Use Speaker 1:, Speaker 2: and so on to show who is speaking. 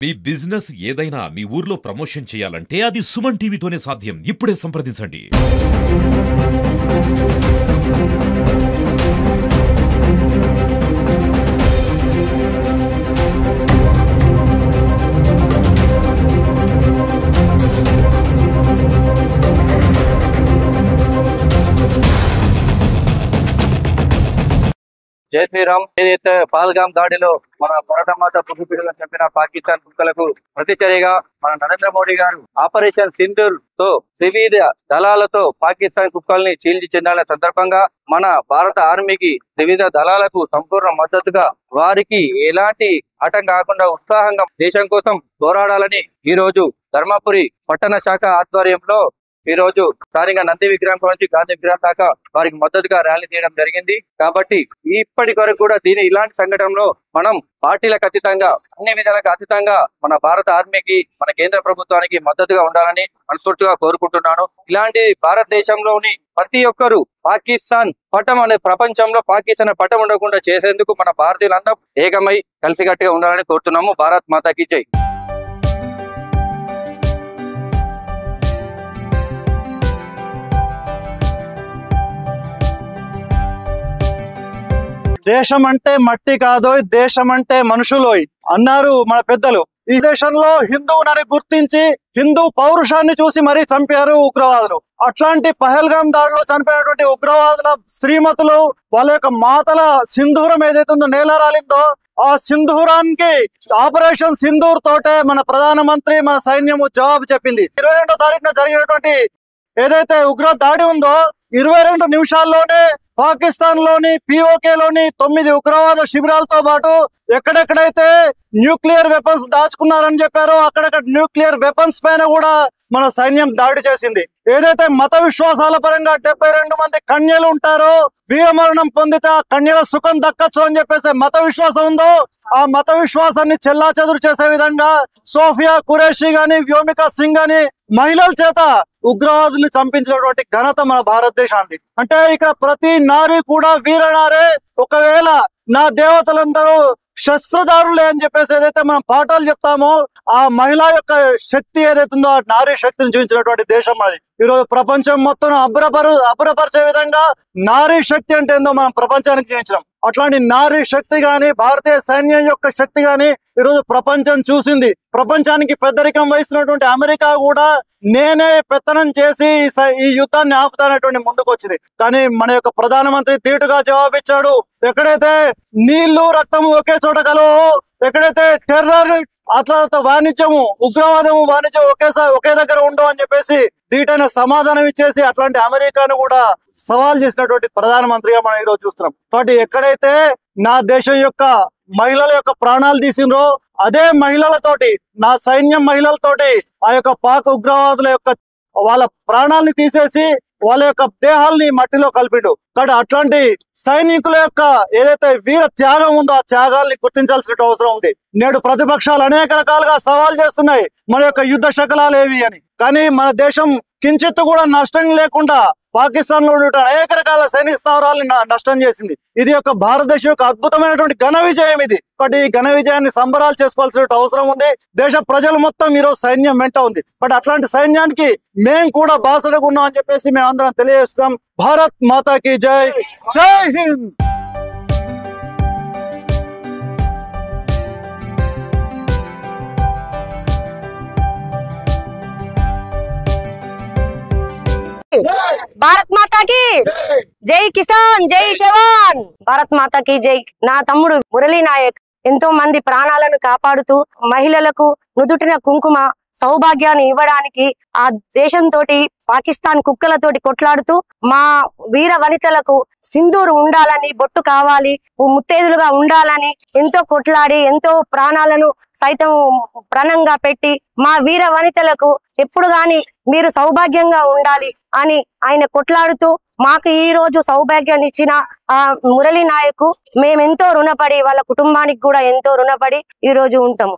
Speaker 1: మీ business ఏదైనా మీ ఊర్లో promotion చేయాలంటే అది సుమన్ టీవీతోనే సాధ్యం. ఇప్పుడే సంప్రదించండి.
Speaker 2: జై శ్రీరామ్. ఏదైతే పహల్గామ్ దాడిలో మన భారతమాత పుట్టుపీడలను చంపిన పాకిస్తాన్ కుక్కలకు ప్రతిచర్యగా మన నరేంద్ర మోడీ గారు ఆపరేషన్ సింధూర్ తో త్రివిధ దళాలతో పాకిస్తాన్ కుక్కల్ని చీల్చి చెందాలనే సందర్భంగా మన భారత ఆర్మీకి త్రివిధ దళాలకు సంపూర్ణ మద్దతుగా వారికి ఎలాంటి ఆటం కాకుండా ఉత్సాహంగా దేశం కోసం పోరాడాలని ఈ రోజు ధర్మపురి పట్టణ శాఖ ఆధ్వర్యంలో ఈ రోజు స్థానిక నంది విగ్రహం నుంచి గాంధీ విగ్రహం దాకా వారికి మద్దతుగా ర్యాలీ తీయడం జరిగింది. కాబట్టి ఇప్పటి వరకు కూడా ఇలాంటి సంఘటనలో మనం పార్టీలకు అతీతంగా అన్ని విధాలకు అతీతంగా మన భారత ఆర్మీకి మన కేంద్ర ప్రభుత్వానికి మద్దతుగా ఉండాలని మనస్ఫూర్తిగా కోరుకుంటున్నాను. ఇలాంటి భారతదేశంలోని ప్రతి ఒక్కరూ పాకిస్తాన్ పటం అనే ప్రపంచంలో పాకిస్తాన్ పటం ఉండకుండా చేసేందుకు మన భారతీయులందరూ ఏకమై కలిసికట్టుగా ఉండాలని కోరుతున్నాము. భారత్ మాతాకి జై.
Speaker 3: దేశం అంటే మట్టి కాదోయ్, దేశం అంటే మనుషులోయ్ అన్నారు మన పెద్దలు. ఈ దేశంలో హిందువునని గుర్తించి హిందూ పౌరుషాన్ని చూసి మరీ చంపారు ఉగ్రవాదులు. అట్లాంటి పహల్గామ్ దాడిలో చనిపోయినటువంటి ఉగ్రవాదుల శ్రీమతులు వాళ్ళ యొక్క మాతల సింధూరం ఏదైతుందో నేలరాలిందో ఆ సింధూరానికి ఆపరేషన్ సింధూర్ తోటే మన ప్రధానమంత్రి మన సైన్యము జవాబు చెప్పింది. 22వ తారీఖున జరిగినటువంటి ఏదైతే ఉగ్ర దాడి ఉందో 22 నిమిషాల్లోనే పాకిస్తాన్ లోని POK లోని 9 ఉగ్రవాద శిబిరాలతో పాటు ఎక్కడెక్కడైతే న్యూక్లియర్ వెపన్స్ దాచుకున్నారని చెప్పారో అక్కడక్కడ న్యూక్లియర్ వెపన్స్ పైన కూడా మన సైన్యం దాడి చేసింది. ఏదైతే మత విశ్వాసాల పరంగా 72 మంది కన్యలు ఉంటారో వీరమరణం పొందితే ఆ కన్యల సుఖం దక్కచ్చు అని చెప్పేసి మత విశ్వాసం ఉందో ఆ మత విశ్వాసాన్ని చెల్లాచెదురు చేసే విధంగా సోఫియా కురేషి గాని వ్యోమికా సింగ్ గాని మహిళల చేత ఉగ్రవాదుల్ని చంపించినటువంటి ఘనత మన భారతదేశానికి. అంటే ఇక్కడ ప్రతి నారి కూడా వీరనారే. ఒకవేళ నా దేవతలందరూ శస్త్రదారులే అని చెప్పేసి ఏదైతే మనం పాఠాలు చెప్తామో ఆ మహిళ యొక్క శక్తి ఏదైతుందో ఆ నారీ శక్తిని చూపించినటువంటి దేశం అది. ఈరోజు ప్రపంచం మొత్తం అబ్బురపరిచే విధంగా నారీ శక్తి అంటే ఏందో మనం ప్రపంచానికి చూపించడం. అట్లాంటి నారీ శక్తి గాని భారతీయ సైన్యం యొక్క శక్తి గాని ఈరోజు ప్రపంచం చూసింది. ప్రపంచానికి పెద్దరికం వహిస్తున్నటువంటి అమెరికా కూడా నేనే పెత్తనం చేసి ఈ యుద్ధాన్ని ఆపుతానటువంటి ముందుకు వచ్చింది. కానీ మన యొక్క ప్రధానమంత్రి ధీటుగా జవాబిచ్చాడు. ఎక్కడైతే నీళ్లు రక్తము ఒకే చోట కలవు, ఎక్కడైతే టెర్రర్ అట్లా వాణిజ్యము ఉగ్రవాదము వాణిజ్యం ఒకే దగ్గర ఉండవు అని చెప్పేసి ధీటైన సమాధానం ఇచ్చేసి అట్లాంటి అమెరికాను కూడా సవాల్ చేసినటువంటి ప్రధానమంత్రిగా మనం ఈరోజు చూస్తున్నాం. కాబట్టి ఎక్కడైతే నా దేశం యొక్క మహిళల యొక్క ప్రాణాలు తీసిండ్రో అదే మహిళలతోటి నా సైన్యం మహిళలతోటి ఆ యొక్క పాక్ ఉగ్రవాదుల యొక్క వాళ్ళ ప్రాణాలని తీసేసి వాళ్ళ యొక్క దేహాల్ని మట్టిలో కలిపిండు. కాబట్టి అట్లాంటి సైనికుల యొక్క ఏదైతే వీర త్యాగం ఉందో ఆ త్యాగాల్ని గుర్తించాల్సిన అవసరం ఉంది. నేడు ప్రతిపక్షాలు అనేక రకాలుగా సవాల్ చేస్తున్నాయి మన యొక్క యుద్ధ శకలాలు ఏవి అని. కానీ మన దేశం కించిత్తు కూడా నష్టం లేకుండా పాకిస్తాన్ లో అనేక రకాల సైనిక స్థావరాలని నష్టం చేసింది. ఇది యొక్క భారతదేశం యొక్క అద్భుతమైనటువంటి ఘన విజయం ఇది. కాబట్టి ఈ ఘన విజయాన్ని సంబరాలు చేసుకోవాల్సిన అవసరం ఉంది. దేశ ప్రజలు మొత్తం ఈరోజు సైన్యం వెంట ఉంది. బట్ అట్లాంటి సైన్యానికి మేము కూడా బాసడగా ఉన్నాం అని చెప్పేసి మేము అందరం తెలియజేస్తాం. భారత్ మాతాకి జై. జై హింద్.
Speaker 4: భారత్ మాతాకి జై. కిసాన్ జై జవాన్. భారత్ మాతాకి జై. నా తమ్ముడు మురళీ నాయక్ ఎంతో మంది ప్రాణాలను కాపాడుతూ మహిళలకు నుదుటిన కుంకుమ సౌభాగ్యాన్ని ఇవ్వడానికి ఆ దేశంతో పాకిస్తాన్ కుక్కలతోటి కొట్లాడుతూ మా వీర వనితలకు సింధూరు ఉండాలని బొట్టు కావాలి ముత్తైదులుగా ఉండాలని ఎంతో కొట్లాడి ఎంతో ప్రాణాలను సైతం ప్రాణంగా పెట్టి మా వీర వనితలకు ఎప్పుడు గాని మీరు సౌభాగ్యంగా ఉండాలి అని ఆయన కొట్లాడుతూ మాకు ఈ రోజు సౌభాగ్యాన్ని ఇచ్చిన ఆ మురళీ నాయక్ మేమెంతో రుణపడి వాళ్ళ కుటుంబానికి కూడా ఎంతో రుణపడి ఈ రోజు ఉంటాము.